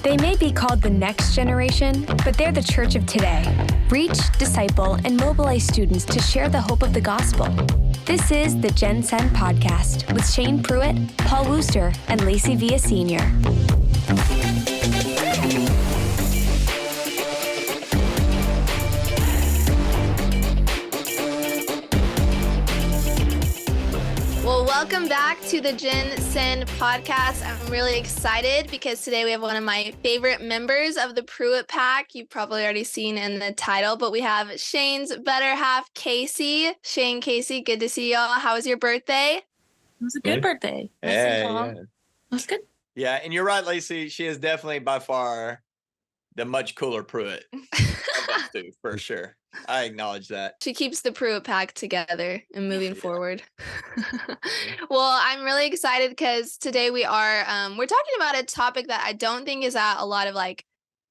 They may be called the next generation, but they're the church of today. Reach, disciple, and mobilize students to share the hope of the gospel. This is the GenSend podcast with Shane Pruitt, Paul Wooster, and Lacey Villa Sr. Well, welcome back to the GenSend podcast. I'm really excited because today we have one of my favorite members of the Pruitt pack. You've probably already seen in the title, but we have Shane's better half, Casey. Shane, Casey, good to see y'all. How was your birthday? It was a good birthday. Yeah. It was good. Yeah, and you're right, Lacey. She is definitely by far the much cooler Pruitt of us two, for sure. I acknowledge that. She keeps the Pruitt pack together and moving forward. Well, I'm really excited because today we're talking about a topic that I don't think is at a lot of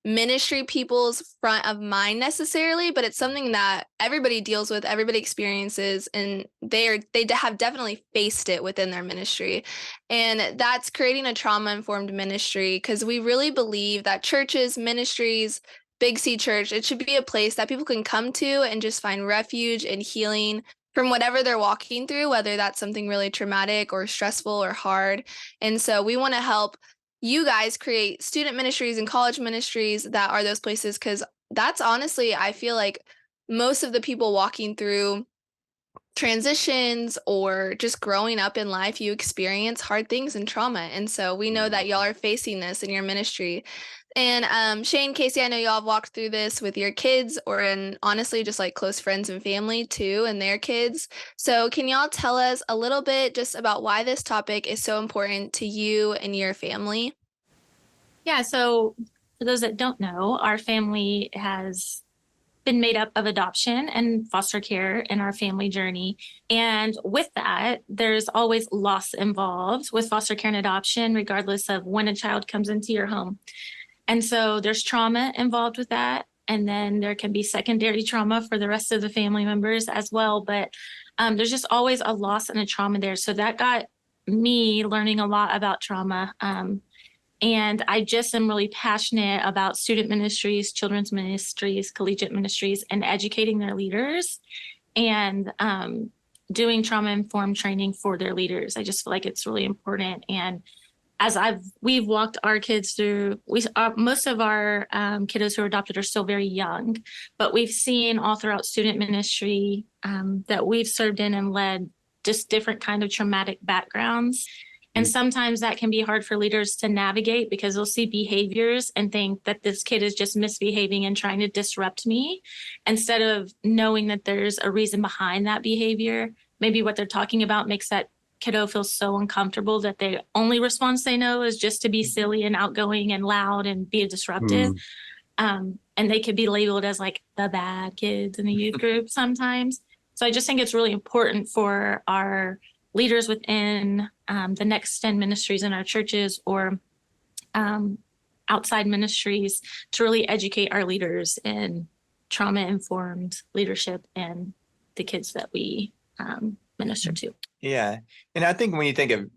ministry people's front of mind necessarily, but it's something that everybody deals with, everybody experiences, and they have definitely faced it within their ministry. And that's creating a trauma-informed ministry, because we really believe that churches, ministries, Big C Church, it should be a place that people can come to and just find refuge and healing from whatever they're walking through, whether that's something really traumatic or stressful or hard. And so we want to help you guys create student ministries and college ministries that are those places, because that's honestly, I feel like most of the people walking through transitions or just growing up in life, you experience hard things and trauma. And so we know that y'all are facing this in your ministry. And Shane, Casey, I know y'all have walked through this with your kids and honestly just close friends and family too, and their kids. So can y'all tell us a little bit just about why this topic is so important to you and your family? Yeah, so for those that don't know, our family has been made up of adoption and foster care in our family journey. And with that, there's always loss involved with foster care and adoption, regardless of when a child comes into your home. And so there's trauma involved with that. And then there can be secondary trauma for the rest of the family members as well. But there's just always a loss and a trauma there. So that got me learning a lot about trauma. And I just am really passionate about student ministries, children's ministries, collegiate ministries, and educating their leaders and doing trauma-informed training for their leaders. I just feel like it's really important. And as we've walked our kids through, most of our kiddos who are adopted are still very young, but we've seen all throughout student ministry that we've served in and led just different kind of traumatic backgrounds. And sometimes that can be hard for leaders to navigate because they'll see behaviors and think that this kid is just misbehaving and trying to disrupt me, instead of knowing that there's a reason behind that behavior. Maybe what they're talking about makes that kiddo feels so uncomfortable that the only response they know is just to be silly and outgoing and loud and be disruptive. And they could be labeled as the bad kids in the youth group sometimes. So I just think it's really important for our leaders within the next 10 ministries in our churches or outside ministries to really educate our leaders in trauma-informed leadership and the kids that we minister to. Yeah. And I think when you think of,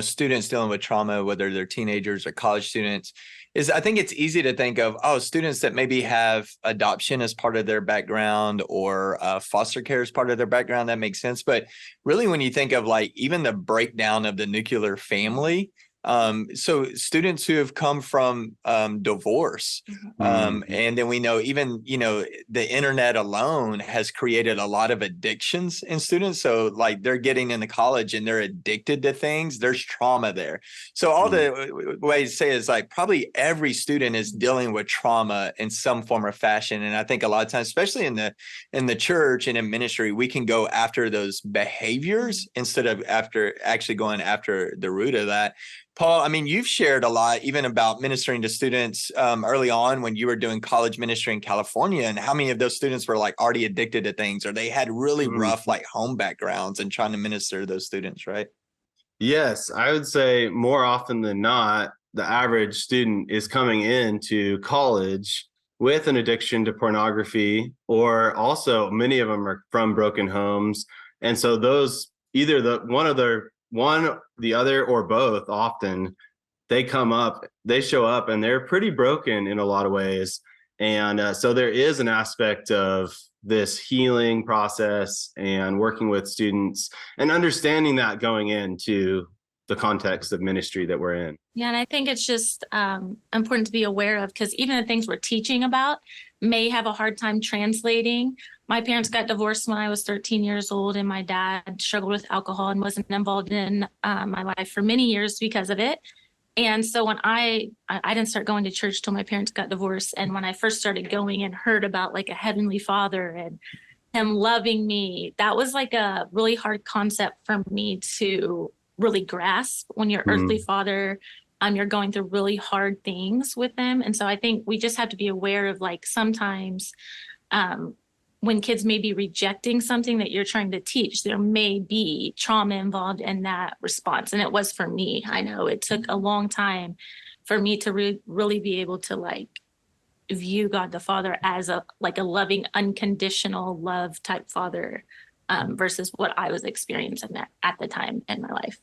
students dealing with trauma, whether they're teenagers or college students, I think it's easy to think of, students that maybe have adoption as part of their background or foster care as part of their background. That makes sense. But really, when you think of even the breakdown of the nuclear family, so students who have come from divorce, and then we know even, the internet alone has created a lot of addictions in students. So they're getting into college and they're addicted to things. There's trauma there. So all the way to say is probably every student is dealing with trauma in some form or fashion. And I think a lot of times, especially in the church and in ministry, we can go after those behaviors instead of actually going after the root of that. Paul, I mean, you've shared a lot even about ministering to students early on when you were doing college ministry in California, and how many of those students were already addicted to things, or they had really rough home backgrounds and trying to minister to those students, right? Yes, I would say more often than not, the average student is coming into college with an addiction to pornography, or also many of them are from broken homes. And so those either the other, or both often they show up and they're pretty broken in a lot of ways. And so there is an aspect of this healing process and working with students and understanding that going into the context of ministry that we're in. Yeah, and I think it's just important to be aware of, because even the things we're teaching about may have a hard time translating. My parents got divorced when I was 13 years old, and my dad struggled with alcohol and wasn't involved in my life for many years because of it. And so when I didn't start going to church till my parents got divorced. And when I first started going and heard about like a heavenly father and him loving me, that was like a really hard concept for me to really grasp. When your earthly father, you're going through really hard things with them. And so I think we just have to be aware of, like, sometimes when kids may be rejecting something that you're trying to teach, there may be trauma involved in that response. And it was for me. I know it took a long time for me to really be able to, like, view God the Father as a loving, unconditional love type father, versus what I was experiencing at the time in my life.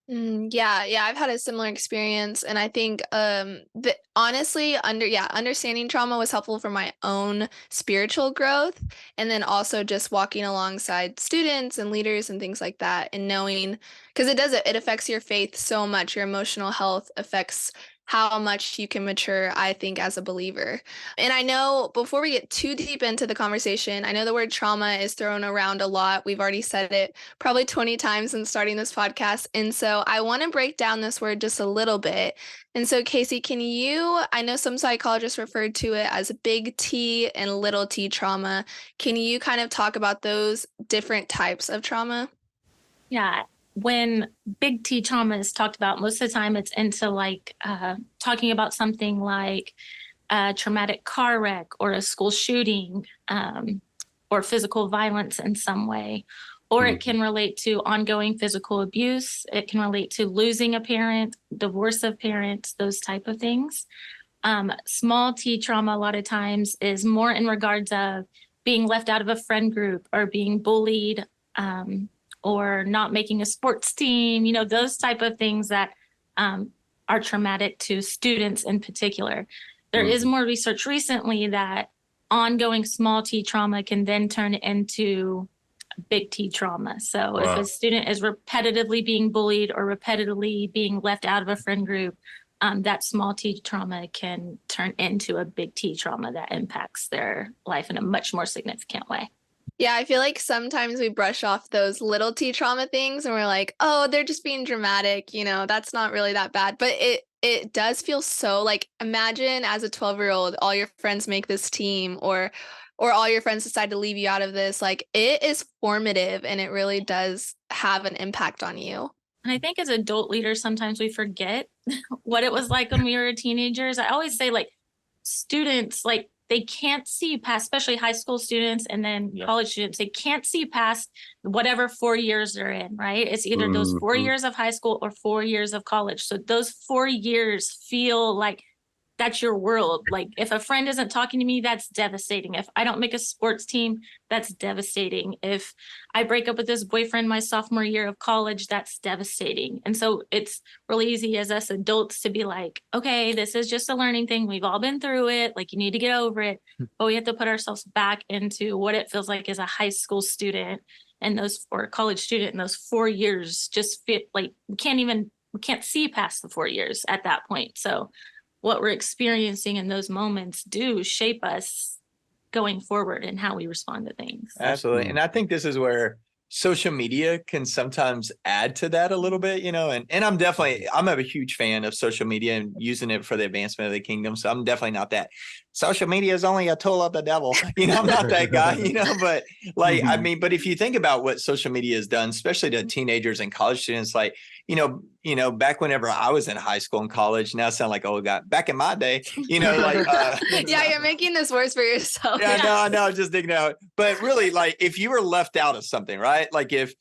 Yeah, I've had a similar experience, and I think that honestly, understanding trauma was helpful for my own spiritual growth, and then also just walking alongside students and leaders and things like that, and knowing, because it affects your faith so much. Your emotional health affects how much you can mature, I think, as a believer. And I know, before we get too deep into the conversation, I know the word trauma is thrown around a lot. We've already said it probably 20 times since starting this podcast. And so I want to break down this word just a little bit. And so, Casey, I know some psychologists referred to it as big T and little t trauma. Can you kind of talk about those different types of trauma? Yeah. When big T trauma is talked about, most of the time it's into like talking about something like a traumatic car wreck or a school shooting, or physical violence in some way. Or it can relate to ongoing physical abuse. It can relate to losing a parent, divorce of parents, those type of things. Small T trauma a lot of times is more in regards of being left out of a friend group or being bullied, or not making a sports team, those type of things that are traumatic to students in particular. There is more research recently that ongoing small T trauma can then turn into big T trauma. So if a student is repetitively being bullied or repetitively being left out of a friend group, that small T trauma can turn into a big T trauma that impacts their life in a much more significant way. Yeah, I feel like sometimes we brush off those little T trauma things and we're like, oh, they're just being dramatic. That's not really that bad. But it does feel so, like, imagine as a 12-year-old, all your friends make this team, or all your friends decide to leave you out of this. Like, it is formative, and it really does have an impact on you. And I think as adult leaders, sometimes we forget what it was like when we were teenagers. I always say, like, students, like, they can't see past, especially high school students and then college students, they can't see past whatever 4 years they're in, right? It's either those 4 years of high school or 4 years of college. So those 4 years feel like that's your world. Like, if a friend isn't talking to me, that's devastating. If I don't make a sports team, that's devastating. If I break up with this boyfriend my sophomore year of college, that's devastating. And so it's really easy as us adults to be like, okay, this is just a learning thing. We've all been through it. Like, you need to get over it. But we have to put ourselves back into what it feels like as a high school student or a college student. And those 4 years just fit like we can't see past the 4 years at that point. So what we're experiencing in those moments do shape us going forward and how we respond to things. Absolutely. And I think this is where social media can sometimes add to that a little bit, and I'm a huge fan of social media and using it for the advancement of the kingdom. So I'm definitely not that social media is only a tool of the devil. I'm not that guy, but like, I mean, but if you think about what social media has done, especially to teenagers and college students, like, back whenever I was in high school and college, now I sound like old guy. Back in my day, like, yeah, you're making this worse for yourself. Yeah, no, I'm just digging out. But really, like, if you were left out of something, right? Like if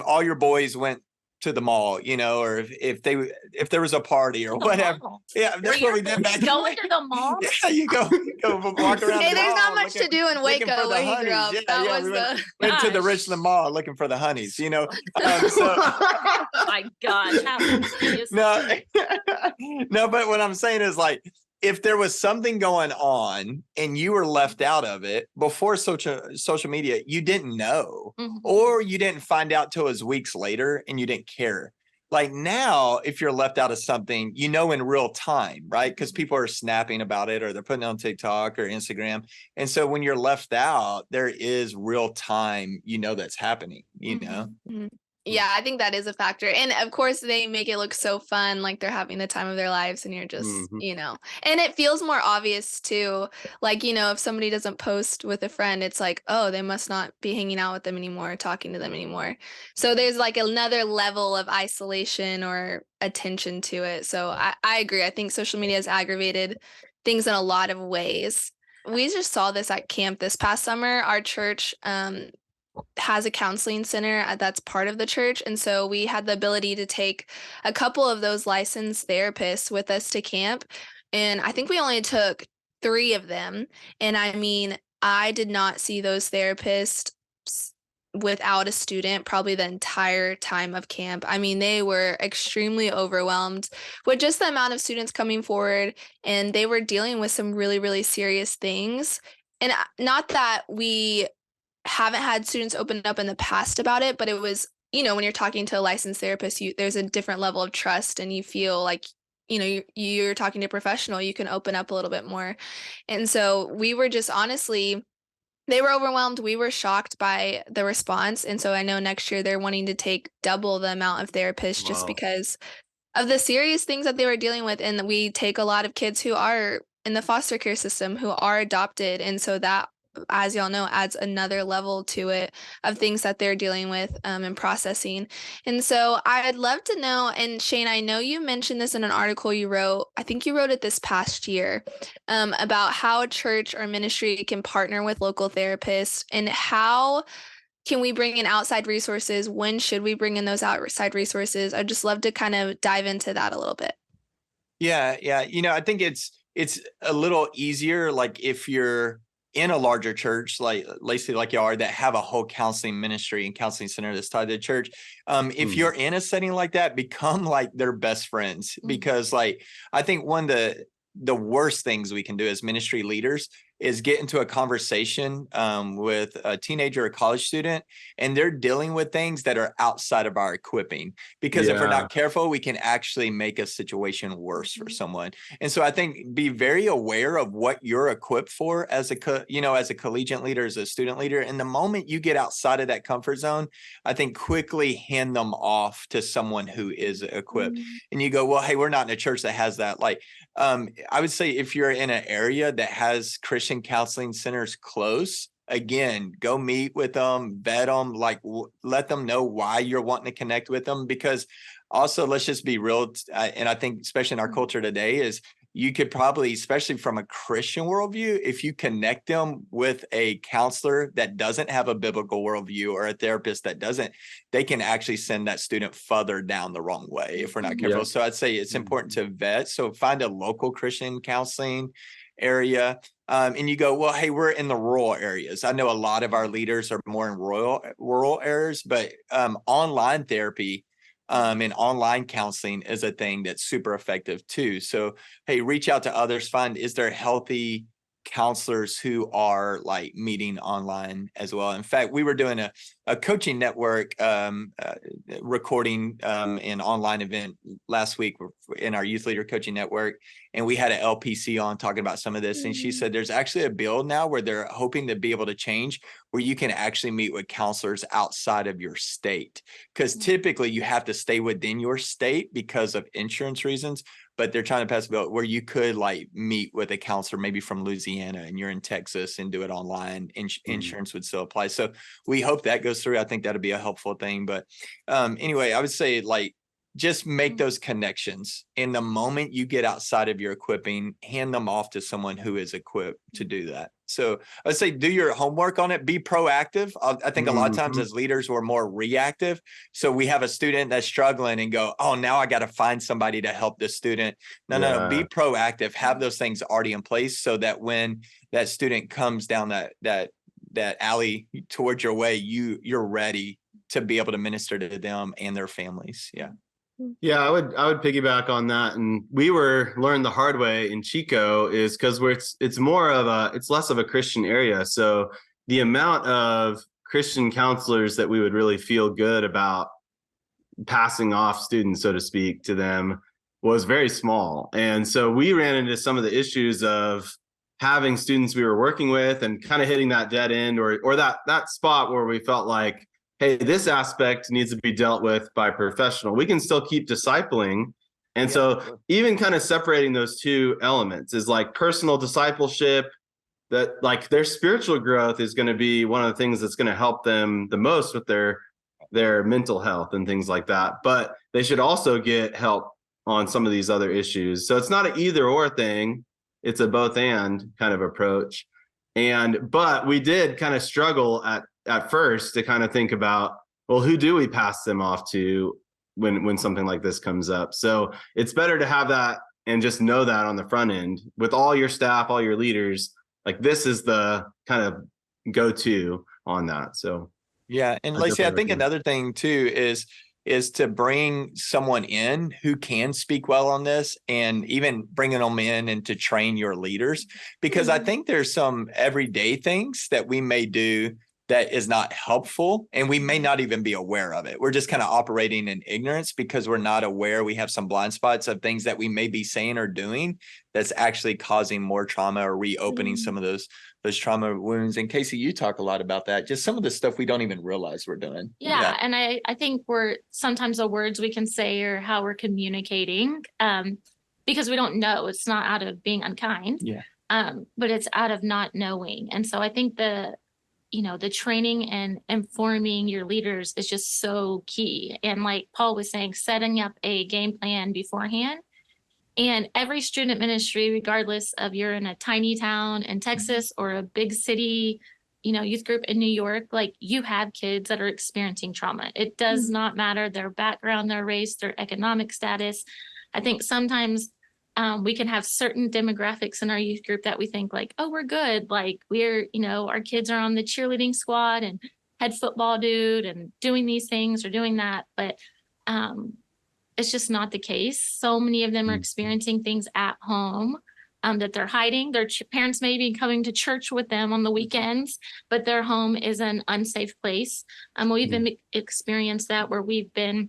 all your boys went to the mall, or if there was a party or whatever. Mall. Yeah, that's what we did back then. Going to the mall. Yeah, you go walk around. Hey, the there's mall not much to do in looking for Waco the where he honeys. grew up. Yeah, That yeah, was we went the to the Gosh. Richland Mall looking for the honeys. So My gosh, how insidious. no, no, but what I'm saying is like, if there was something going on and you were left out of it before social media, you didn't know, Mhm. or you didn't find out till it was weeks later and you didn't care. Like now, if you're left out of something, in real time, right? Because people are snapping about it or they're putting it on TikTok or Instagram. And so when you're left out, there is real time, that's happening, Mhm. Yeah, I think that is a factor. And of course, they make it look so fun, like they're having the time of their lives, and you're just, Mhm. and it feels more obvious too. Like, if somebody doesn't post with a friend, it's like, oh, they must not be hanging out with them anymore, or talking to them anymore. So there's like another level of isolation or attention to it. So I agree. I think social media has aggravated things in a lot of ways. We just saw this at camp this past summer. Our church, has a counseling center that's part of the church. And so we had the ability to take a couple of those licensed therapists with us to camp. And I think we only took 3 of them. And I mean, I did not see those therapists without a student probably the entire time of camp. I mean, they were extremely overwhelmed with just the amount of students coming forward, and they were dealing with some really, really serious things. And not that we haven't had students open up in the past about it, but it was, when you're talking to a licensed therapist, there's a different level of trust, and you feel like, you're talking to a professional, you can open up a little bit more. And so we were just honestly, they were overwhelmed. We were shocked by the response. And so I know next year they're wanting to take double the amount of therapists just Wow. because of the serious things that they were dealing with. And we take a lot of kids who are in the foster care system who are adopted. And so that, as y'all know, adds another level to it of things that they're dealing with and processing. And so I'd love to know, and Shane, I know you mentioned this in an article you wrote, I think you wrote it this past year, about how a church or ministry can partner with local therapists, and how can we bring in outside resources? When should we bring in those outside resources? I'd just love to kind of dive into that a little bit. Yeah. I think it's a little easier, like if you're in a larger church, like Lacey, like y'all are, that have a whole counseling ministry and counseling center that's tied to the church. If you're in a setting like that, become like their best friends, because like, I think one of the worst things we can do as ministry leaders is get into a conversation with a teenager or college student, and they're dealing with things that are outside of our equipping. Because if we're not careful, we can actually make a situation worse for someone. And so I think be very aware of what you're equipped for as as a collegiate leader, as a student leader. And the moment you get outside of that comfort zone, I think quickly hand them off to someone who is equipped. And you go, well, hey, we're not in a church that has that. Like, I would say if you're in an area that has Christian counseling centers close, again, go meet with them, vet them, like let them know why you're wanting to connect with them. Because also, let's just be real. And I think especially in our culture today is, you could probably, especially from a Christian worldview, if you connect them with a counselor that doesn't have a biblical worldview, or a therapist that doesn't, they can actually send that student further down the wrong way if we're not careful. So I'd say it's important to vet. So find a local Christian counseling area. And you go, well, hey, we're in the rural areas. I know a lot of our leaders are more in rural areas, but online therapy and online counseling is a thing that's super effective too. So, hey, reach out to others, is there healthy counselors who are like meeting online as well. In fact, we were doing a coaching network recording an online event last week in our youth leader coaching network. And we had an LPC on talking about some of this. And she said, there's actually a bill now where they're hoping to be able to change where you can actually meet with counselors outside of your state. Because typically you have to stay within your state because of insurance reasons. But they're trying to pass a bill where you could like meet with a counselor, maybe from Louisiana, and you're in Texas, and do it online. Insurance would still apply. So we hope that goes through. I think that'd be a helpful thing. But anyway, I would say like just make those connections. And the moment you get outside of your equipping, hand them off to someone who is equipped to do that. So I'd say do your homework on it, be proactive. I think a lot of times as leaders, we're more reactive. So we have a student that's struggling and go, oh, now I got to find somebody to help this student. No, be proactive, have those things already in place so that when that student comes down that alley towards your way, you're ready to be able to minister to them and their families. Yeah. Yeah, I would piggyback on that. And we learned the hard way in Chico is because it's less of a Christian area. So the amount of Christian counselors that we would really feel good about passing off students, so to speak, to them was very small. And so we ran into some of the issues of having students we were working with and kind of hitting that dead end or that spot where we felt like, hey, this aspect needs to be dealt with by a professional. We can still keep discipling. And so even kind of separating those two elements is like personal discipleship, that like their spiritual growth is going to be one of the things that's going to help them the most with their mental health and things like that. But they should also get help on some of these other issues. So it's not an either or thing. It's a both and kind of approach. But we did kind of struggle at first to kind of think about, well, who do we pass them off to when something like this comes up? So it's better to have that and just know that on the front end with all your staff, all your leaders, like this is the kind of go-to on that. So yeah. And Lacey, I think another thing too is to bring someone in who can speak well on this, and even bringing them in and to train your leaders, because I think there's some everyday things that we may do that is not helpful, and we may not even be aware of it. We're just kind of operating in ignorance because we're not aware. We have some blind spots of things that we may be saying or doing that's actually causing more trauma or reopening some of those trauma wounds. And Casey, you talk a lot about that, just some of the stuff we don't even realize we're doing. Yeah. And I think sometimes the words we can say or how we're communicating, because we don't know, it's not out of being unkind, but it's out of not knowing. And so I think the training and informing your leaders is just so key. And like Paul was saying, setting up a game plan beforehand. And every student ministry, regardless of you're in a tiny town in Texas or a big city, youth group in New York, like you have kids that are experiencing trauma. It does not matter their background, their race, their economic status. I think sometimes we can have certain demographics in our youth group that we think like, oh, we're good. Like our kids are on the cheerleading squad and head football dude and doing these things or doing that. But it's just not the case. So many of them are experiencing things at home that they're hiding. Their parents may be coming to church with them on the weekends, but their home is an unsafe place. We've been experienced that where we've been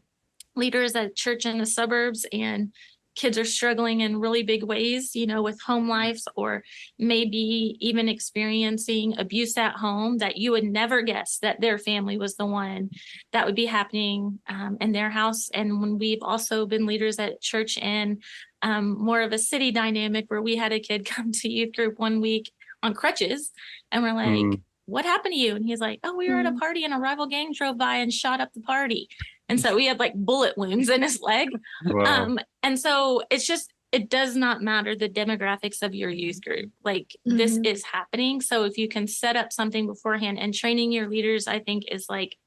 leaders at church in the suburbs and kids are struggling in really big ways, with home lives, or maybe even experiencing abuse at home that you would never guess that their family was the one that would be happening in their house. And when we've also been leaders at church in more of a city dynamic where we had a kid come to youth group one week on crutches and we're like, what happened to you? And he's like, oh, we were at a party and a rival gang drove by and shot up the party. And so we had like bullet wounds in his leg. Wow. And so it does not matter the demographics of your youth group. Like this is happening. So if you can set up something beforehand, and training your leaders, I think is like,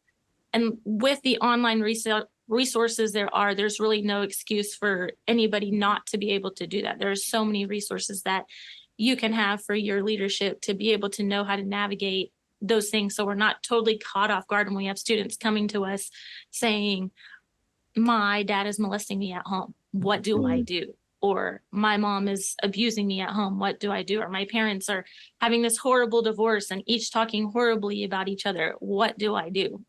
and with the online resources there's really no excuse for anybody not to be able to do that. There's so many resources that you can have for your leadership to be able to know how to navigate those things. So we're not totally caught off guard when we have students coming to us saying, my dad is molesting me at home. What do I do? Or my mom is abusing me at home. What do I do? Or my parents are having this horrible divorce and each talking horribly about each other. What do I do?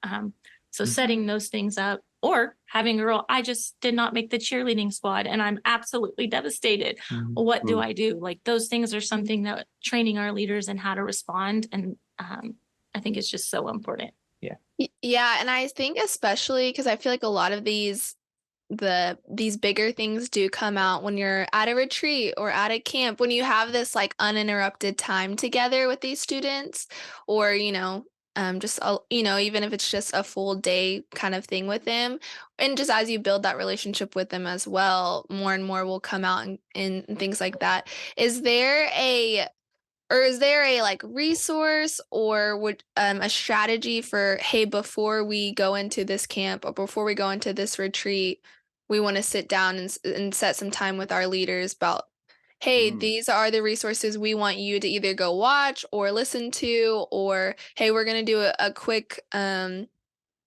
So setting those things up, or having a girl, I just did not make the cheerleading squad and I'm absolutely devastated. What do I do? Like those things are something that training our leaders in how to respond. And I think it's just so important. Yeah. And I think especially because I feel like a lot of these bigger things do come out when you're at a retreat or at a camp, when you have this like uninterrupted time together with these students, or, just even if it's just a full day kind of thing with them, and just as you build that relationship with them as well, more and more will come out and things like that. Is there a like resource or would a strategy for, hey, before we go into this camp or before we go into this retreat, we want to sit down and set some time with our leaders about, hey, these are the resources we want you to either go watch or listen to, or hey, we're going to do a quick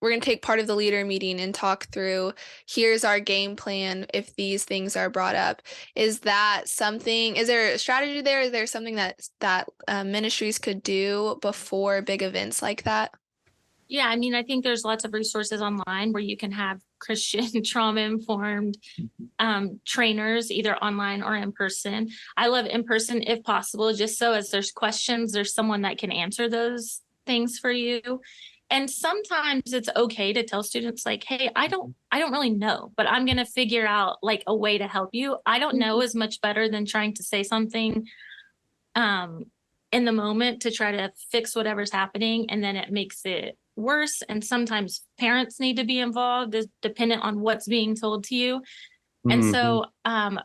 we're going to take part of the leader meeting and talk through, here's our game plan if these things are brought up. Is that something, is there a strategy there? Is there something that ministries could do before big events like that? Yeah, I mean, I think there's lots of resources online where you can have Christian trauma-informed trainers, either online or in person. I love in person if possible, just so as there's questions, there's someone that can answer those things for you. And sometimes it's okay to tell students like, hey, I don't really know, but I'm going to figure out like a way to help you. I don't know is much better than trying to say something in the moment to try to fix whatever's happening. And then it makes it worse. And sometimes parents need to be involved, is dependent on what's being told to you. And so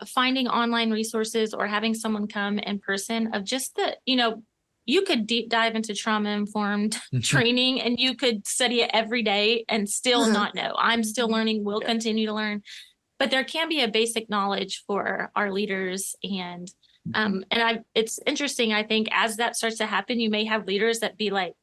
finding online resources or having someone come in person of just the, you could deep dive into trauma-informed training and you could study it every day and still not know. I'm still learning, will continue to learn. But there can be a basic knowledge for our leaders. And it's interesting, I think, as that starts to happen, you may have leaders that be like,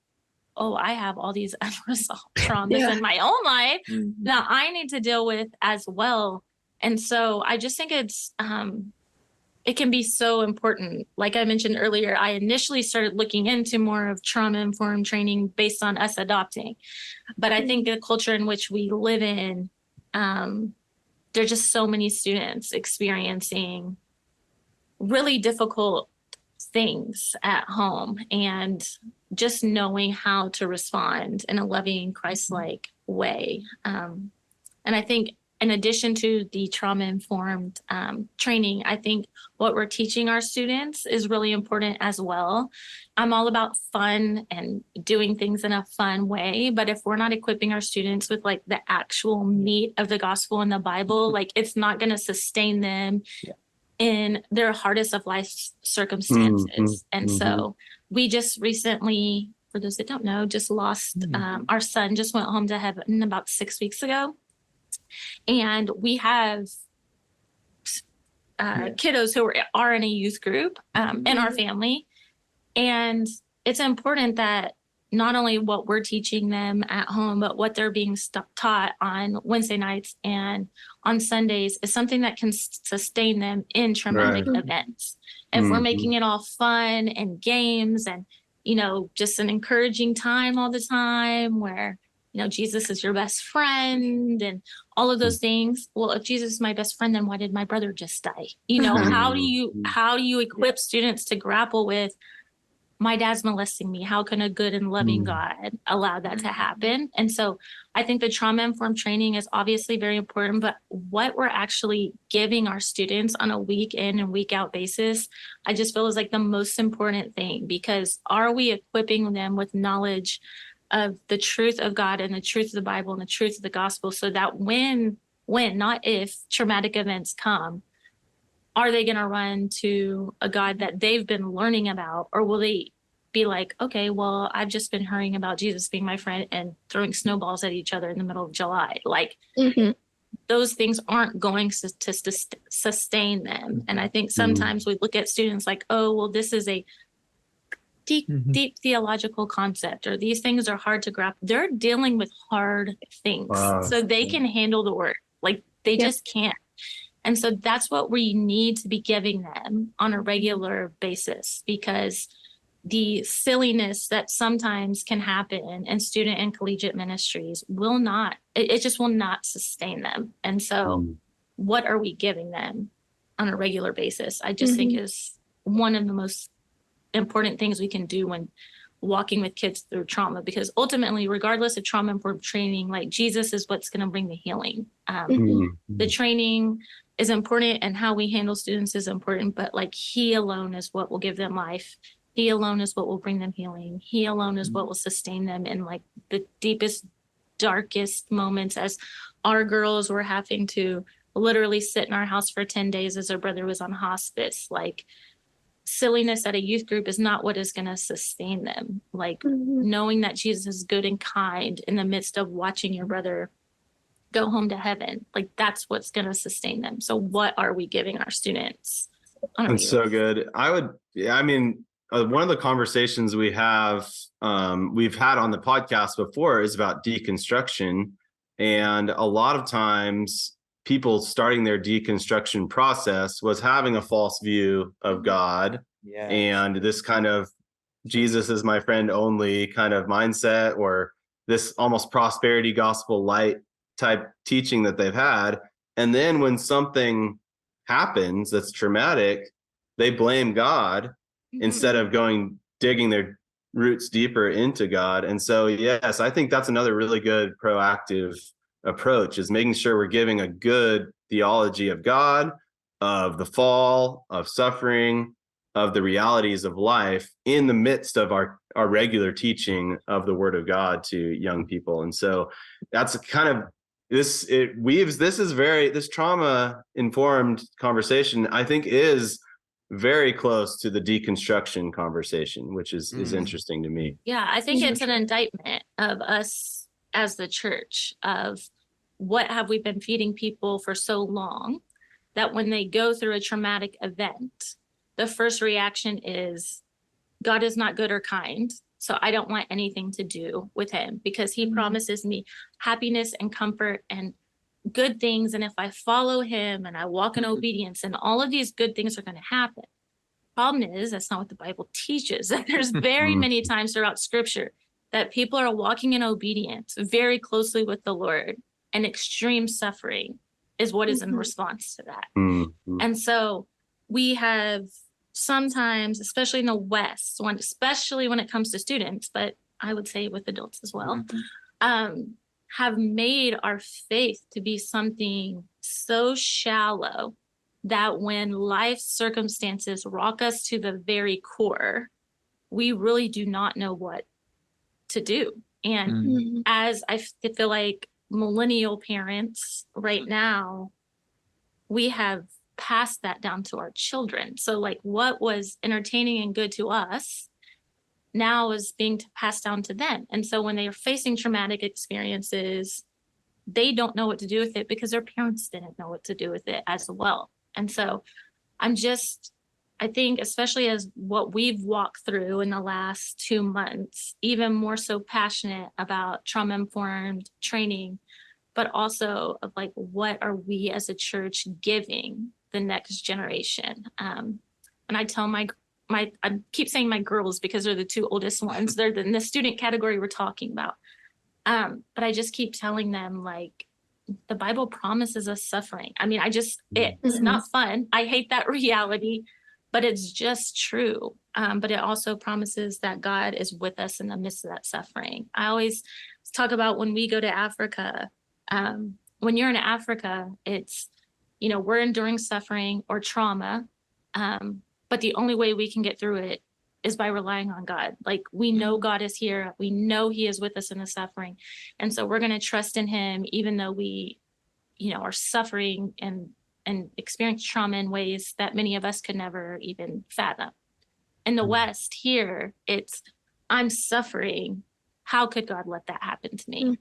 oh, I have all these unresolved traumas in my own life that I need to deal with as well. And so I just think it can be so important. Like I mentioned earlier, I initially started looking into more of trauma-informed training based on us adopting. But I think the culture in which we live in, there are just so many students experiencing really difficult things at home, and just knowing how to respond in a loving, Christ-like way. And I think in addition to the trauma-informed training, I think what we're teaching our students is really important as well. I'm all about fun and doing things in a fun way, but if we're not equipping our students with like the actual meat of the gospel in the Bible, like it's not going to sustain them in their hardest of life circumstances. And so we just recently, for those that don't know, just lost our son, just went home to heaven about 6 weeks ago. And we have kiddos who are in a youth group in our family. And it's important that not only what we're teaching them at home, but what they're being taught on Wednesday nights and on Sundays is something that can sustain them in traumatic events. If we're making it all fun and games and, just an encouraging time all the time where, Jesus is your best friend and all of those things. Well, if Jesus is my best friend, then why did my brother just die? How do you equip students to grapple with, my dad's molesting me? How can a good and loving God allow that to happen? And so I think the trauma-informed training is obviously very important, but what we're actually giving our students on a week in and week out basis, I just feel is like the most important thing, because are we equipping them with knowledge of the truth of God and the truth of the Bible and the truth of the gospel, so that when, not if, traumatic events come, are they going to run to a God that they've been learning about? Or will they be like, okay, well, I've just been hearing about Jesus being my friend and throwing snowballs at each other in the middle of July? Like those things aren't going to sustain them. And I think sometimes we look at students like, oh, well, this is a deep theological concept, or these things are hard to grasp. They're dealing with hard things. So they can handle the work. Like they just can't. And so that's what we need to be giving them on a regular basis, because the silliness that sometimes can happen in student and collegiate ministries it just will not sustain them. And so what are we giving them on a regular basis? I just think is one of the most important things we can do when walking with kids through trauma, because ultimately, regardless of trauma-informed training, like Jesus is what's going to bring the healing. The training is important and how we handle students is important, but like he alone is what will give them life He alone is what will bring them healing. He alone is what will sustain them in like the deepest, darkest moments, as our girls were having to literally sit in our house for 10 days as their brother was on hospice. Like, silliness at a youth group is not what is going to sustain them. Like, knowing that Jesus is good and kind in the midst of watching your brother go home to heaven, like that's what's going to sustain them. So what are we giving our students? That's so good. I mean, one of the conversations we've had on the podcast before is about deconstruction. And a lot of times people starting their deconstruction process was having a false view of God, and this kind of Jesus is my friend only kind of mindset, or this almost prosperity gospel light type teaching that they've had. And then when something happens that's traumatic, they blame God instead of digging their roots deeper into God. And so, yes, I think that's another really good proactive approach, is making sure we're giving a good theology of God, of the fall, of suffering, of the realities of life in the midst of our regular teaching of the Word of God to young people. And so that's kind of this trauma informed conversation, I think, is very close to the deconstruction conversation, which is interesting to me. Yeah, I think it's an indictment of us as the church, of what have we been feeding people for so long that when they go through a traumatic event, the first reaction is, God is not good or kind, so I don't want anything to do with him, because he promises me happiness and comfort and good things. And if I follow him and I walk in obedience, and all of these good things are going to happen. Problem is, that's not what the Bible teaches. There's very many times throughout scripture that people are walking in obedience very closely with the Lord, and extreme suffering is what is in response to that. And so we have sometimes, especially in the West, especially when it comes to students, but I would say with adults as well, have made our faith to be something so shallow that when life circumstances rock us to the very core, we really do not know what to do. And as I feel like millennial parents right now, we have passed that down to our children. So like what was entertaining and good to us now is being passed down to them. And so when they are facing traumatic experiences, they don't know what to do with it because their parents didn't know what to do with it as well. And so I think, especially as what we've walked through in the last 2 months, even more so passionate about trauma-informed training, but also of like, what are we as a church giving the next generation? And I tell I keep saying my girls because they're the two oldest ones. They're in the student category we're talking about. But I just keep telling them, like, the Bible promises us suffering. I mean, it's not fun. I hate that reality, but it's just true. But it also promises that God is with us in the midst of that suffering. I always talk about when we go to Africa, when you're in Africa, it's, we're enduring suffering or trauma. But the only way we can get through it is by relying on God. Like, we know God is here. We know he is with us in the suffering. And so we're going to trust in him, even though we, are suffering and experience trauma in ways that many of us could never even fathom. In the West here, it's, I'm suffering. How could God let that happen to me?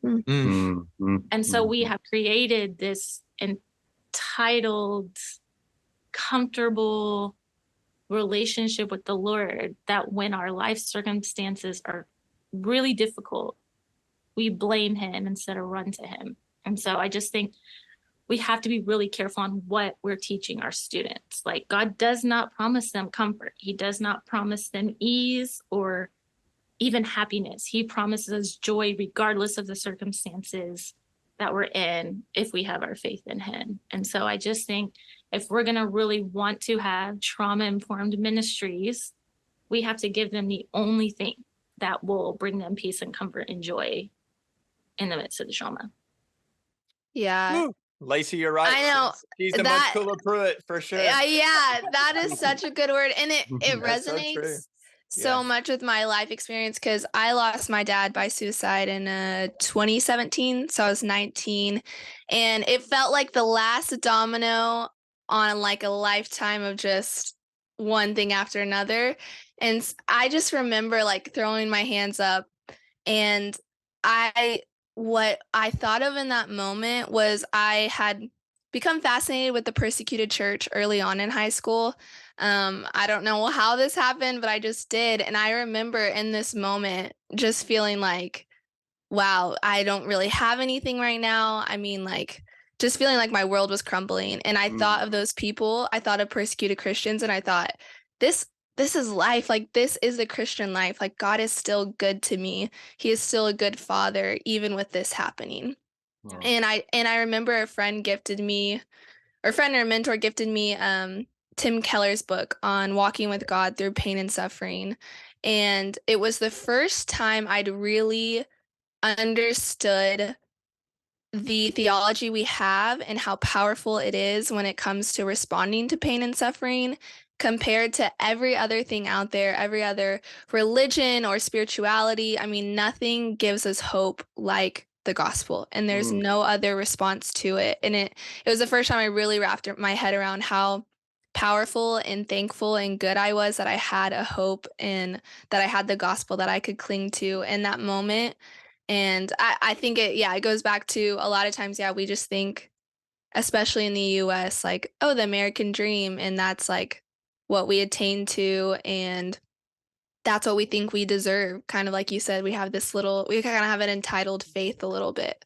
And so we have created this entitled, comfortable relationship with the Lord that when our life circumstances are really difficult, we blame him instead of run to him. And so I just think we have to be really careful on what we're teaching our students. Like, God does not promise them comfort. He does not promise them ease or even happiness. He promises joy regardless of the circumstances that we're in if we have our faith in him. And so I just think if we're going to really want to have trauma-informed ministries, we have to give them the only thing that will bring them peace and comfort and joy in the midst of the trauma. Yeah. Woo. Lacey, you're right. I know. She's the most cooler Pruitt for sure. Yeah, that is such a good word. And it That's so true. resonates so Yeah. much with my life experience because I lost my dad by suicide in 2017. So I was 19. And it felt like the last domino on like a lifetime of just one thing after another. And I just remember like throwing my hands up, and I what I thought of in that moment was I had become fascinated with the persecuted church early on in high school. I don't know how this happened, but I just did. And I remember in this moment just feeling like, wow, I don't really have anything right now. I mean, like, just feeling like my world was crumbling. And I thought of those people, I thought of persecuted Christians, and I thought, this this is life. Like, this is the Christian life. Like, God is still good to me. He is still a good father, even with this happening. Wow. And I remember a friend gifted me, or a friend or a mentor gifted me Tim Keller's book on walking with God through pain and suffering. And it was the first time I'd really understood the theology we have and how powerful it is when it comes to responding to pain and suffering compared to every other thing out there, every other religion or spirituality. I mean, nothing gives us hope like the gospel, and there's no other response to it. And it was the first time I really wrapped my head around how powerful and thankful and good I was that I had a hope and that I had the gospel that I could cling to in that moment. And I think it goes back to a lot of times, we just think, especially in the US, like, oh, the American dream. And that's like what we attain to. And that's what we think we deserve. Kind of like you said, we kind of have an entitled faith a little bit.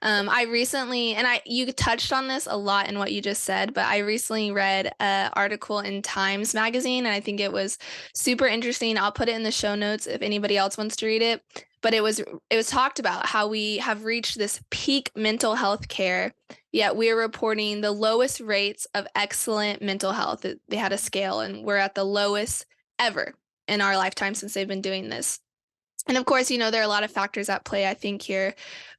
I recently, and you touched on this a lot in what you just said, but I recently read an article in Times Magazine, and I think it was super interesting. I'll put it in the show notes if anybody else wants to read it. But it was talked about how we have reached this peak mental health care, yet we are reporting the lowest rates of excellent mental health. They had a scale, and we're at the lowest ever in our lifetime since they've been doing this. And of course, there are a lot of factors at play, I think, here.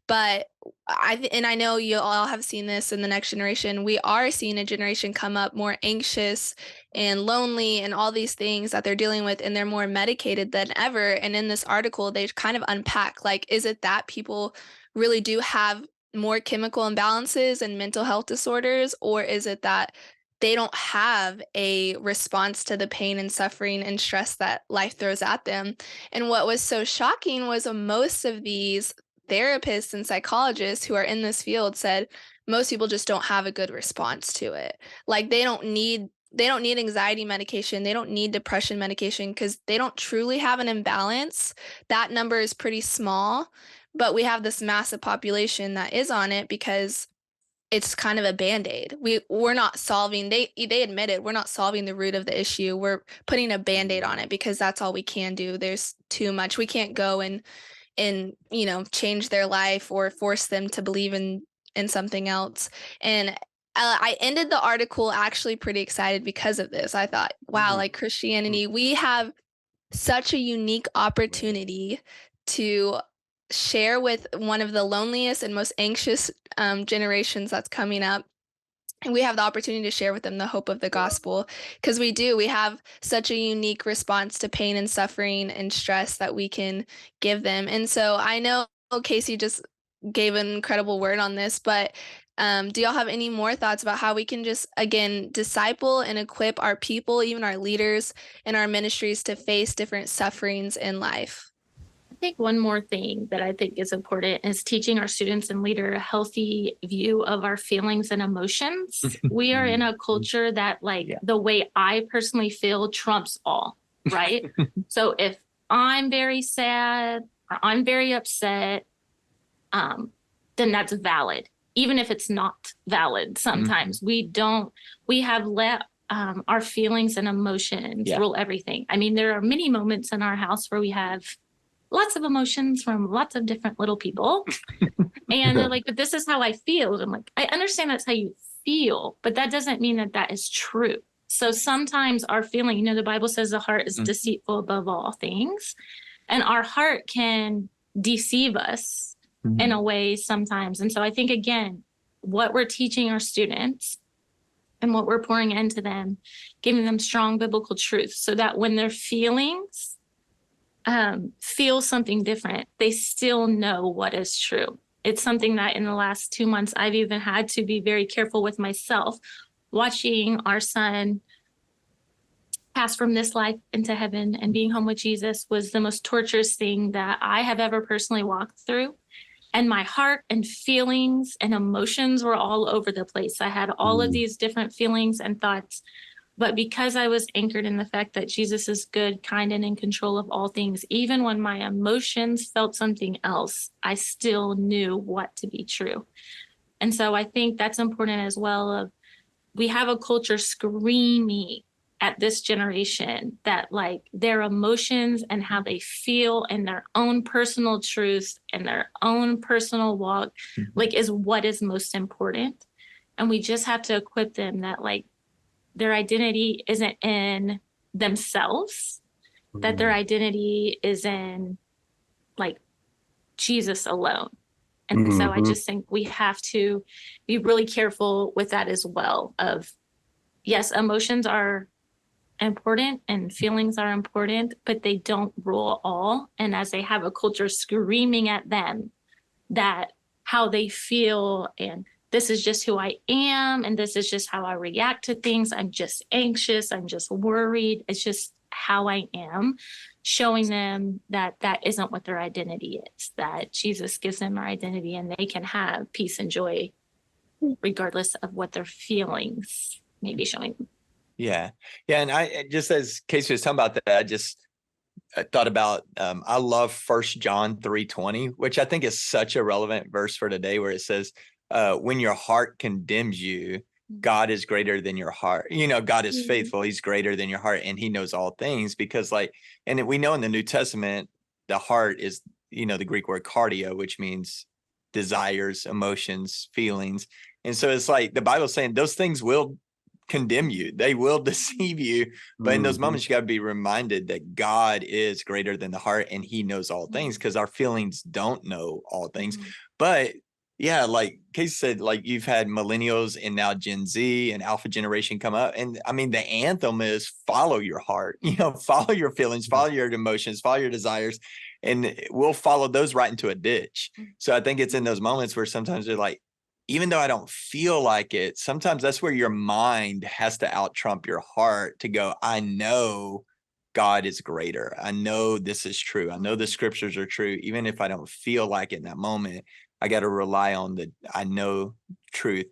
But I know you all have seen this in the next generation. We are seeing a generation come up more anxious and lonely and all these things that they're dealing with, and they're more medicated than ever. And in this article, they kind of unpack, like, is it that people really do have more chemical imbalances and mental health disorders, or is it that they don't have a response to the pain and suffering and stress that life throws at them? And what was so shocking was most of these therapists and psychologists who are in this field said most people just don't have a good response to it. Like, they don't need anxiety medication, they don't need depression medication, because they don't truly have an imbalance. That number is pretty small, but we have this massive population that is on it because it's kind of a band-aid. We're not solving, they admitted, we're not solving the root of the issue. We're putting a band-aid on it because that's all we can do. There's too much. We can't go and change their life or force them to believe in something else. And I ended the article actually pretty excited because of this. I thought, wow, like, Christianity, we have such a unique opportunity to share with one of the loneliest and most anxious generations that's coming up. And we have the opportunity to share with them the hope of the gospel, because we have such a unique response to pain and suffering and stress that we can give them. And so I know Casey just gave an incredible word on this, but do y'all have any more thoughts about how we can just, again, disciple and equip our people, even our leaders in our ministries, to face different sufferings in life? I think one more thing that I think is important is teaching our students and leader a healthy view of our feelings and emotions. We are in a culture that, the way I personally feel trumps all, right? So if I'm very sad or I'm very upset, then that's valid, even if it's not valid. Sometimes we have let our feelings and emotions rule everything. I mean, there are many moments in our house where we have lots of emotions from lots of different little people. And they're like, but this is how I feel. And I'm like, I understand that's how you feel, but that doesn't mean that that is true. So sometimes our feeling, the Bible says the heart is deceitful above all things. And our heart can deceive us in a way sometimes. And so I think, again, what we're teaching our students and what we're pouring into them, giving them strong biblical truth, so that when their feelings feel something different, they still know what is true. It's something that in the last 2 months, I've even had to be very careful with myself. Watching our son pass from this life into heaven and being home with Jesus was the most torturous thing that I have ever personally walked through. And my heart and feelings and emotions were all over the place. I had all of these different feelings and thoughts. But because I was anchored in the fact that Jesus is good, kind, and in control of all things, even when my emotions felt something else, I still knew what to be true. And so I think that's important as well. Of we have a culture screaming at this generation that like their emotions and how they feel and their own personal truth and their own personal walk like is what is most important. And we just have to equip them that like their identity isn't in themselves, that their identity is in like Jesus alone. And so I just think we have to be really careful with that as well. Of yes, emotions are important and feelings are important, but they don't rule all. And as they have a culture screaming at them that how they feel and this is just who I am and this is just how I react to things, I'm just anxious, I'm just worried, it's just how I am, showing them that that isn't what their identity is, that Jesus gives them their identity and they can have peace and joy regardless of what their feelings may be showing them. Yeah. And I just, as Casey was talking about that, I thought about, I love 1 John 3:20, which I think is such a relevant verse for today, where it says, when your heart condemns you, God is greater than your heart. God is faithful. He's greater than your heart, and he knows all things. Because and we know in the New Testament, the heart is, the Greek word cardia, which means desires, emotions, feelings. And so it's like the Bible's saying those things will condemn you, they will deceive you, but in those moments you got to be reminded that God is greater than the heart and he knows all things, because our feelings don't know all things. But yeah, like Casey said, like you've had millennials and now Gen Z and Alpha generation come up, and I mean the anthem is follow your heart, follow your feelings, follow your emotions, follow your desires, and we'll follow those right into a ditch. So I think it's in those moments where sometimes they're like, even though I don't feel like it, sometimes that's where your mind has to out trump your heart to go, I know God is greater. I know this is true. I know the scriptures are true. Even if I don't feel like it in that moment, I got to rely on I know truth.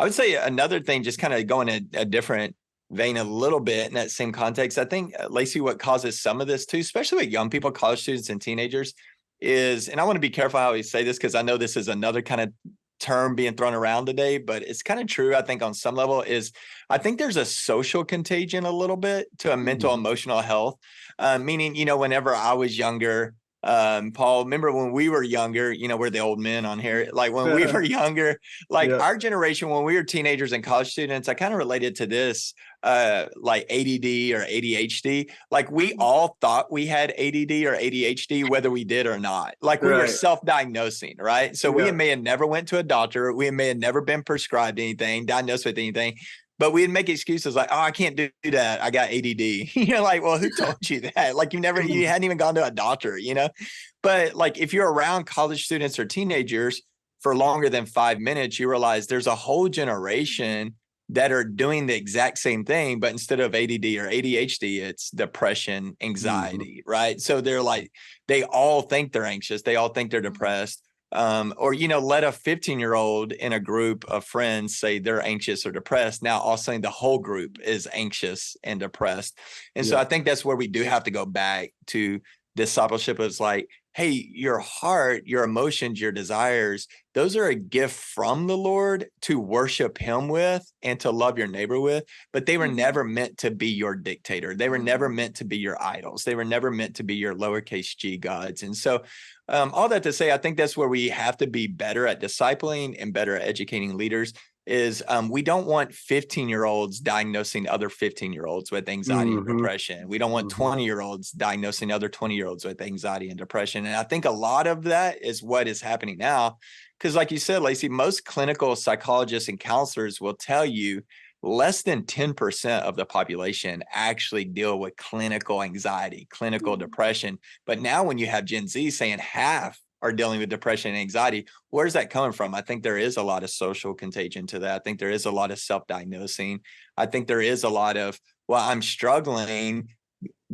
I would say another thing, just kind of going a different vein a little bit in that same context. I think, Lacey, what causes some of this too, especially with young people, college students and teenagers is, and I want to be careful how we say this, because I know this is another kind of term being thrown around today, but it's kind of true. I think on some level is, I think there's a social contagion a little bit to a mental emotional health, meaning, whenever I was younger, Paul, remember when we were younger, we're the old men on here, like when we were younger, like our generation, when we were teenagers and college students, I kind of related to this, like ADD or ADHD, like we all thought we had ADD or ADHD, whether we did or not, like we were self-diagnosing, right? So we may have never went to a doctor. We may have never been prescribed anything, diagnosed with anything, but we'd make excuses like, oh, I can't do that, I got ADD. You're like, well, who told you that? Like you hadn't even gone to a doctor, But like if you're around college students or teenagers for longer than 5 minutes, you realize there's a whole generation that are doing the exact same thing, but instead of ADD or ADHD, it's depression, anxiety, right? So they're like, they all think they're anxious. They all think they're depressed. Or, let a 15-year-old in a group of friends say they're anxious or depressed. Now, all of a sudden, the whole group is anxious and depressed. And so I think that's where we do have to go back to discipleship. It's like, hey, your heart, your emotions, your desires, those are a gift from the Lord to worship him with and to love your neighbor with, but they were never meant to be your dictator. They were never meant to be your idols. They were never meant to be your lowercase g gods. And so all that to say, I think that's where we have to be better at discipling and better at educating leaders is we don't want 15-year-olds diagnosing other 15-year-olds with anxiety and depression. We don't want 20-year-olds diagnosing other 20-year-olds with anxiety and depression. And I think a lot of that is what is happening now. Because like you said, Lacey, most clinical psychologists and counselors will tell you less than 10% of the population actually deal with clinical anxiety, clinical depression. But now when you have Gen Z saying half are dealing with depression and anxiety, where's that coming from? I think there is a lot of social contagion to that. I think there is a lot of self-diagnosing. I think there is a lot of, well, I'm struggling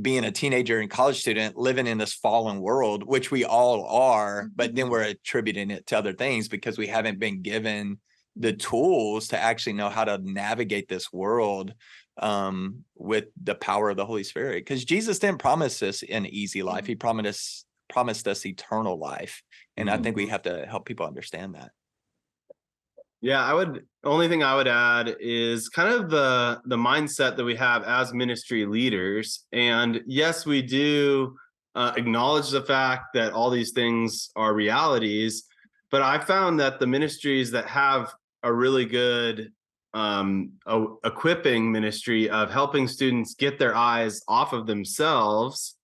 being a teenager and college student living in this fallen world, which we all are, but then we're attributing it to other things because we haven't been given the tools to actually know how to navigate this world with the power of the Holy Spirit. Because Jesus didn't promise us an easy life. He promised us eternal life. And I think we have to help people understand that. Yeah, only thing I would add is kind of the mindset that we have as ministry leaders. And yes, we do acknowledge the fact that all these things are realities, but I found that the ministries that have a really good equipping ministry of helping students get their eyes off of themselves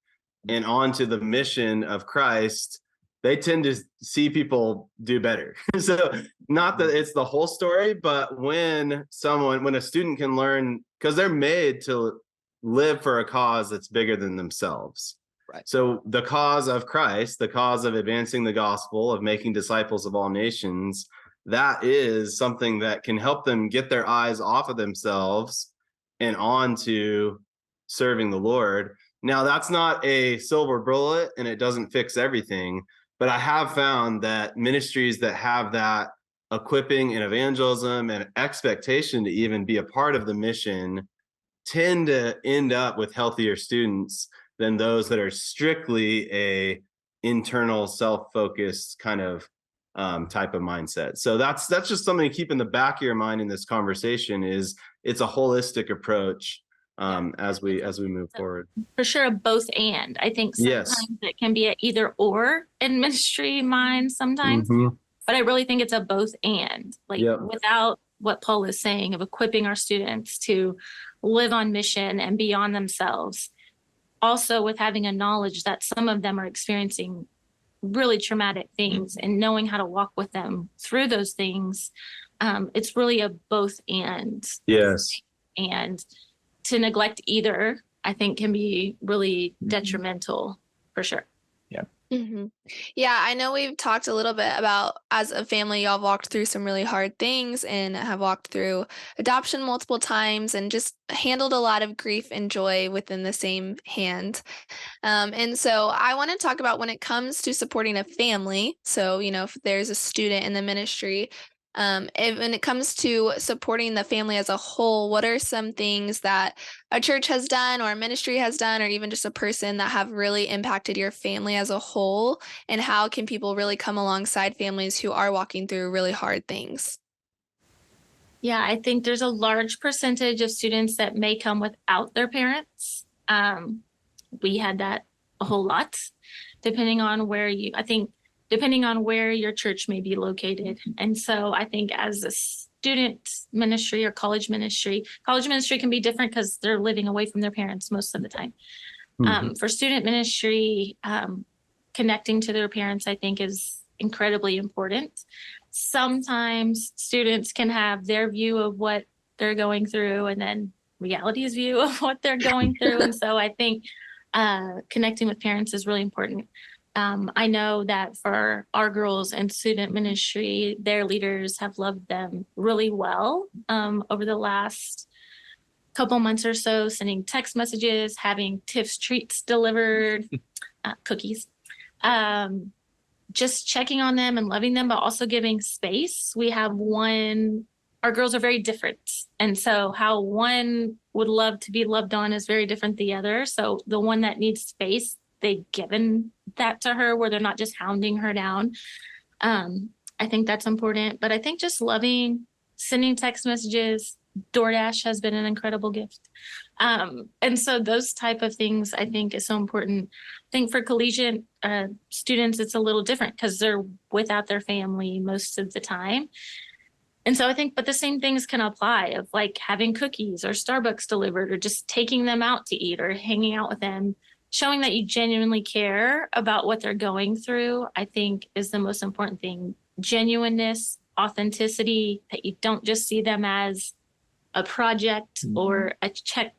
and onto the mission of Christ, they tend to see people do better. So not that it's the whole story, but when a student can learn, because they're made to live for a cause that's bigger than themselves. Right. So the cause of Christ, the cause of advancing the gospel, of making disciples of all nations, that is something that can help them get their eyes off of themselves and onto serving the Lord. Now, that's not a silver bullet and it doesn't fix everything. But I have found that ministries that have that equipping and evangelism and expectation to even be a part of the mission tend to end up with healthier students than those that are strictly a internal self-focused kind of type of mindset. So that's just something to keep in the back of your mind in this conversation. Is it's a holistic approach as we move forward. For sure, a both and. I think sometimes it can be an either or in ministry mind sometimes, but I really think it's a both and. Like without what Paul is saying of equipping our students to live on mission and beyond themselves, also with having a knowledge that some of them are experiencing really traumatic things and knowing how to walk with them through those things. It's really a both and. Yes. And to neglect either, I think, can be really detrimental for sure. Yeah. Yeah, I know we've talked a little bit about, as a family, y'all walked through some really hard things and have walked through adoption multiple times and just handled a lot of grief and joy within the same hand. And so I want to talk about when it comes to supporting a family. So, if there's a student in the ministry, when it comes to supporting the family as a whole, what are some things that a church has done or a ministry has done, or even just a person that have really impacted your family as a whole? And how can people really come alongside families who are walking through really hard things? Yeah, I think there's a large percentage of students that may come without their parents. We had that a whole lot, depending on where your church may be located. And so I think as a student ministry or college ministry can be different because they're living away from their parents most of the time. For student ministry, connecting to their parents, I think, is incredibly important. Sometimes students can have their view of what they're going through and then reality's view of what they're going through. And so I think connecting with parents is really important. I know that for our girls in student ministry, their leaders have loved them really well over the last couple months or so, sending text messages, having Tiff's treats delivered, cookies, just checking on them and loving them, but also giving space. Our girls are very different. And so how one would love to be loved on is very different than the other. So the one that needs space, they've given that to her where they're not just hounding her down. I think that's important. But I think just loving, sending text messages, DoorDash has been an incredible gift. And so those type of things I think is so important. I think for collegiate students, it's a little different because they're without their family most of the time. And so I think, but the same things can apply of like having cookies or Starbucks delivered or just taking them out to eat or hanging out with them. Showing that you genuinely care about what they're going through, I think, is the most important thing. Genuineness, authenticity, that you don't just see them as a project or a check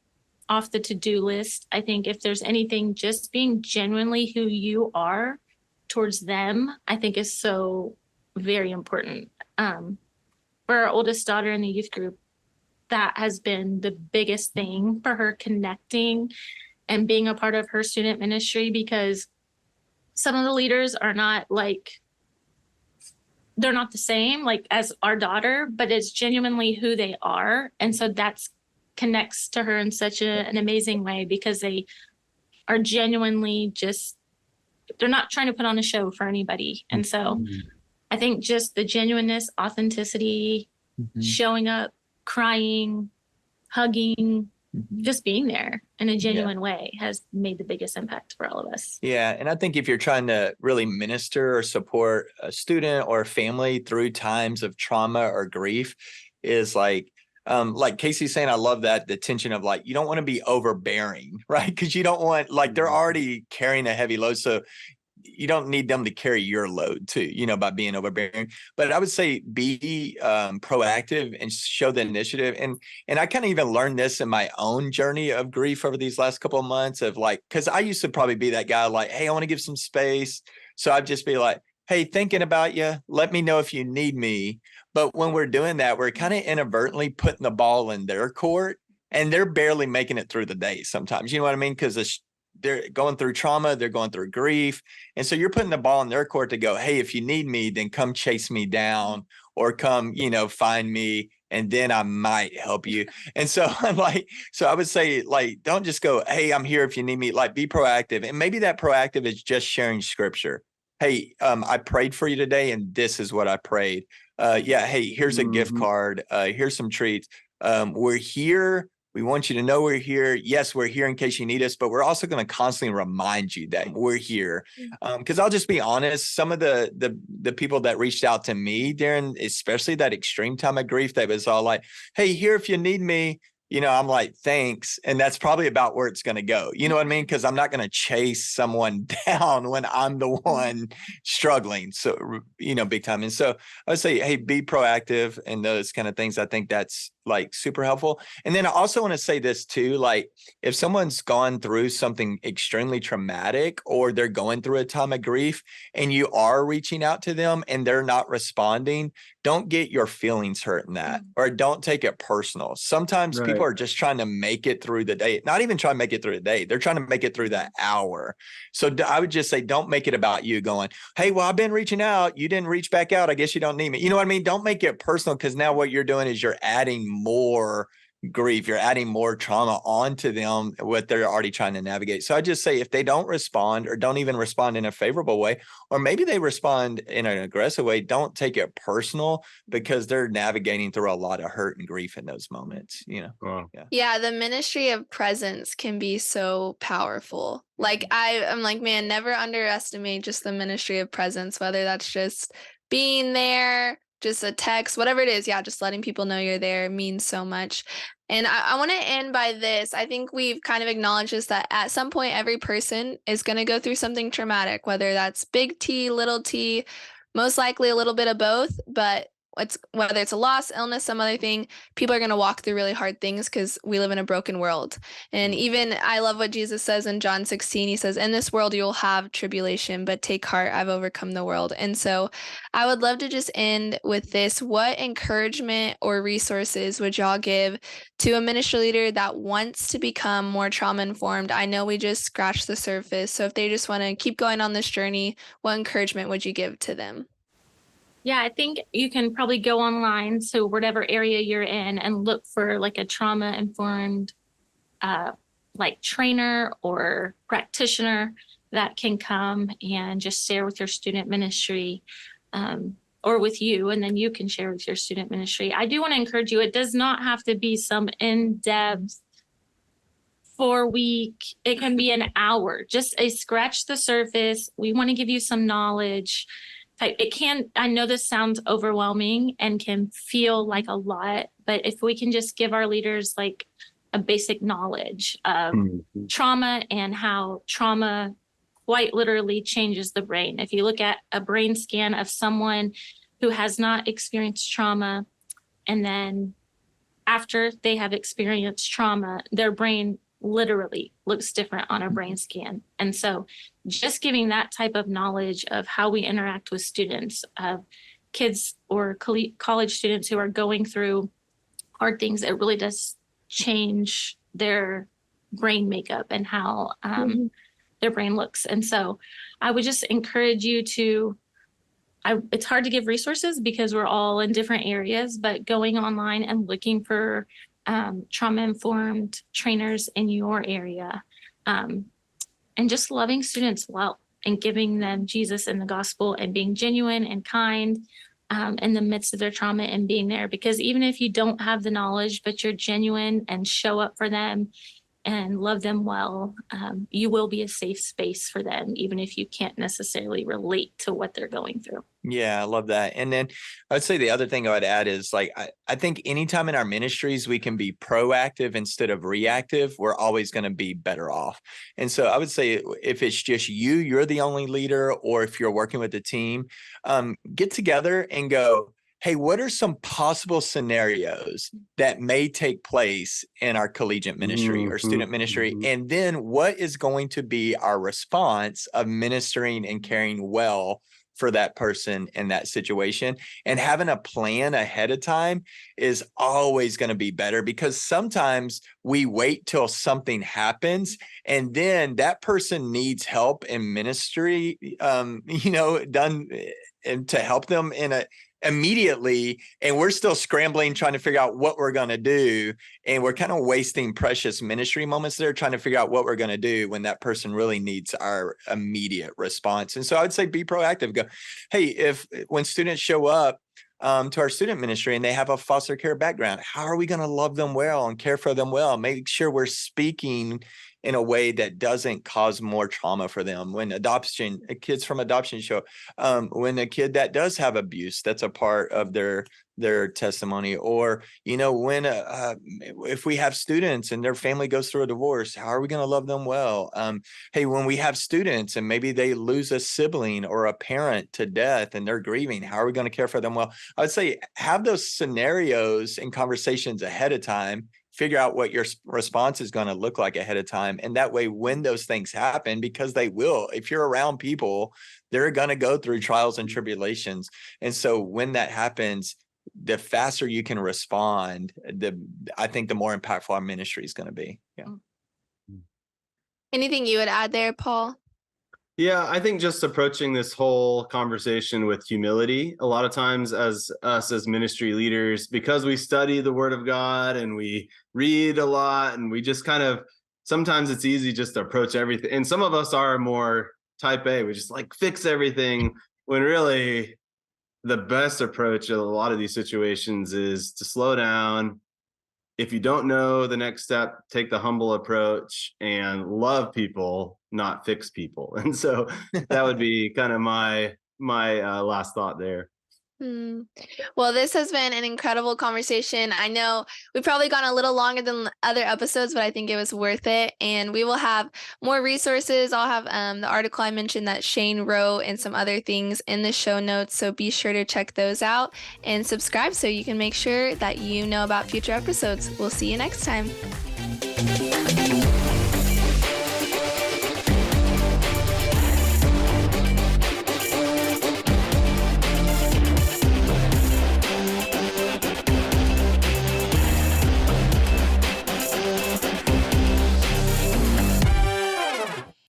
off the to-do list. I think if there's anything, just being genuinely who you are towards them, I think is so very important. For our oldest daughter in the youth group, that has been the biggest thing for her, connecting and being a part of her student ministry, because some of the leaders are not like, they're not the same like as our daughter, but it's genuinely who they are. And so that's connects to her in such an amazing way, because they are genuinely just, they're not trying to put on a show for anybody. And so I think just the genuineness, authenticity, showing up, crying, hugging, just being there in a genuine way has made the biggest impact for all of us. Yeah. And I think if you're trying to really minister or support a student or a family through times of trauma or grief, is like Casey's saying, I love that, the tension of like, you don't want to be overbearing, right? Because you don't want, like, they're already carrying a heavy load. So you don't need them to carry your load too, by being overbearing. But I would say be proactive and show the initiative. And I kind of even learned this in my own journey of grief over these last couple of months of like, because I used to probably be that guy like, hey, I want to give some space. So I'd just be like, hey, thinking about you. Let me know if you need me. But when we're doing that, we're kind of inadvertently putting the ball in their court, and they're barely making it through the day sometimes. You know what I mean? Because they're going through trauma, they're going through grief. And so you're putting the ball in their court to go, hey, if you need me, then come chase me down, or come, find me, and then I might help you. And so I'm like, so I would say, like, don't just go, hey, I'm here if you need me. Like, be proactive. And maybe that proactive is just sharing scripture. Hey, I prayed for you today, and this is what I prayed. Hey, here's a gift card. Here's some treats. We're here. We want you to know we're here. Yes, we're here in case you need us, but we're also going to constantly remind you that we're here. Because I'll just be honest, some of the people that reached out to me during, especially that extreme time of grief, that was all like, hey, here if you need me. I'm like, thanks. And that's probably about where it's going to go. You know what I mean? Because I'm not going to chase someone down when I'm the one struggling. So, big time. And so I would say, hey, be proactive and those kind of things. I think that's like super helpful. And then I also want to say this too, like if someone's gone through something extremely traumatic, or they're going through a time of grief, and you are reaching out to them and they're not responding, don't get your feelings hurt in that, or don't take it personal. Sometimes people are just trying to make it through the day, not even trying to make it through the day. They're trying to make it through that hour. So I would just say, don't make it about you going, hey, well, I've been reaching out. You didn't reach back out. I guess you don't need me. You know what I mean? Don't make it personal, because now what you're doing is you're adding more grief, you're adding more trauma onto them, what they're already trying to navigate. So I just say, if they don't respond, or don't even respond in a favorable way, or maybe they respond in an aggressive way, don't take it personal, because they're navigating through a lot of hurt and grief in those moments. Wow. Yeah, the ministry of presence can be so powerful. Like I'm like, man, never underestimate just the ministry of presence, whether that's just being there, just a text, whatever it is. Yeah, just letting people know you're there means so much. And I want to end by this. I think we've kind of acknowledged this, that at some point, every person is going to go through something traumatic, whether that's big T, little t, most likely a little bit of both. But whether it's a loss, illness, some other thing, people are going to walk through really hard things, because we live in a broken world. And even I love what Jesus says in John 16. He says, in this world, you'll have tribulation, but take heart, I've overcome the world. And so I would love to just end with this. What encouragement or resources would y'all give to a ministry leader that wants to become more trauma informed? I know we just scratched the surface. So if they just want to keep going on this journey, what encouragement would you give to them? Yeah, I think you can probably go online, so whatever area you're in, and look for like a trauma-informed like trainer or practitioner that can come and just share with your student ministry, or with you, and then you can share with your student ministry. I do want to encourage you, it does not have to be some in-depth 4-week, it can be an hour, just a scratch the surface. We want to give you some knowledge. It can, I know this sounds overwhelming and can feel like a lot, but if we can just give our leaders like a basic knowledge of trauma, and how trauma quite literally changes the brain. If you look at a brain scan of someone who has not experienced trauma, and then after they have experienced trauma, their brain literally looks different on a brain scan. And so just giving that type of knowledge of how we interact with students, of kids or college students who are going through hard things, it really does change their brain makeup and how their brain looks. And so I would just encourage you to, it's hard to give resources because we're all in different areas, but going online and looking for trauma-informed trainers in your area, and just loving students well and giving them Jesus and the gospel and being genuine and kind in the midst of their trauma and being there. Because even if you don't have the knowledge, but you're genuine and show up for them and love them well, you will be a safe space for them, even if you can't necessarily relate to what they're going through. Yeah, I love that. And then I'd say the other thing I would add is like, I think anytime in our ministries we can be proactive instead of reactive, we're always going to be better off. And so I would say if it's just you're the only leader, or if you're working with a team, get together and go, hey, what are some possible scenarios that may take place in our collegiate ministry or student ministry? And then what is going to be our response of ministering and caring well for that person in that situation? And having a plan ahead of time is always going to be better, because sometimes we wait till something happens and then that person needs help in ministry, done and to help them immediately, and we're still scrambling trying to figure out what we're going to do, and we're kind of wasting precious ministry moments there trying to figure out what we're going to do when that person really needs our immediate response. And so I would say be proactive. Go, hey, when students show up to our student ministry and they have a foster care background, how are we going to love them well and care for them well? Make sure we're speaking in a way that doesn't cause more trauma for them. When kids from adoption show, when a kid that does have abuse, that's a part of their testimony, or, when if we have students and their family goes through a divorce, how are we going to love them well? Hey, when we have students and maybe they lose a sibling or a parent to death and they're grieving, how are we going to care for them well? I would say have those scenarios and conversations ahead of time. Figure out what your response is going to look like ahead of time. And that way, when those things happen, because they will, if you're around people, they're going to go through trials and tribulations. And so when that happens, the faster you can respond, I think the more impactful our ministry is going to be. Yeah. Anything you would add there, Paul? Yeah, I think just approaching this whole conversation with humility. A lot of times as ministry leaders, because we study the Word of God and we read a lot, and we just sometimes it's easy just to approach everything. And some of us are more type A. We just like fix everything, when really the best approach in a lot of these situations is to slow down. If you don't know the next step, take the humble approach and love people, not fix people. And so that would be kind of my last thought there. Well, this has been an incredible conversation. I know we've probably gone a little longer than other episodes, but I think it was worth it. And we will have more resources. I'll have the article I mentioned that Shane wrote and some other things in the show notes. So be sure to check those out and subscribe so you can make sure that you know about future episodes. We'll see you next time.